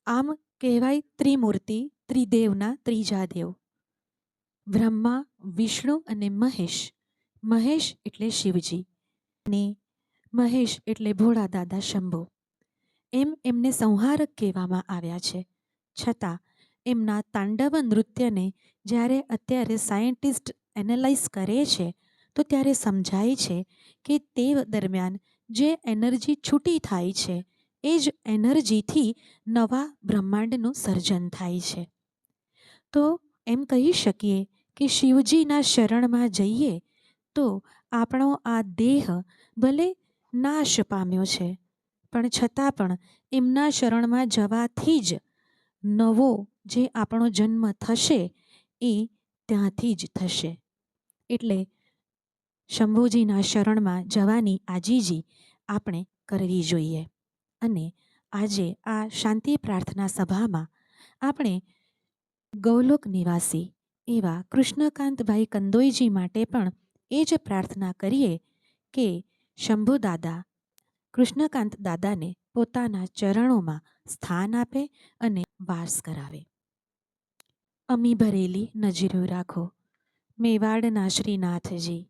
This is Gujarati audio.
આમ કહેવાય ત્રિમૂર્તિ, ત્રિદેવના ત્રીજા દેવ. બ્રહ્મા, વિષ્ણુ અને મહેશ. મહેશ એટલે શિવજી અને મહેશ એટલે ભોળા દાદા શંભુ. એમ એમને સંહારક કહેવામાં આવ્યા છે. છતાં એમના તાંડવ નૃત્યને જ્યારે અત્યારે સાયન્ટિસ્ટ એનાલાઇઝ કરે છે તો ત્યારે સમજાય છે કે તે દરમિયાન જે એનર્જી છૂટી થાય છે એ જ એનર્જીથી નવા બ્રહ્માંડનું સર્જન થાય છે. તો એમ કહી શકીએ કે શિવજીના શરણમાં જઈએ તો આપણો આ દેહ ભલે નાશ પામ્યો છે, પણ છતાં પણ એમના શરણમાં જવાથી જ નવો જે આપણો જન્મ થશે એ ત્યાંથી જ થશે. એટલે શંભુજીના શરણમાં જવાની આજીજી આપણે કરવી જોઈએ. અને આજે આ શાંતિ પ્રાર્થના સભામાં આપણે ગૌલોક નિવાસી એવા કૃષ્ણકાંતભાઈ કંદોઈજી માટે પણ એ જ પ્રાર્થના કરીએ કે શંભુ દાદા કૃષ્ણકાંત દાદાને પોતાના ચરણોમાં સ્થાન આપે અને વાસ કરાવે. અમી ભરેલી નજરો રાખો. મેવાડના શ્રીનાથજી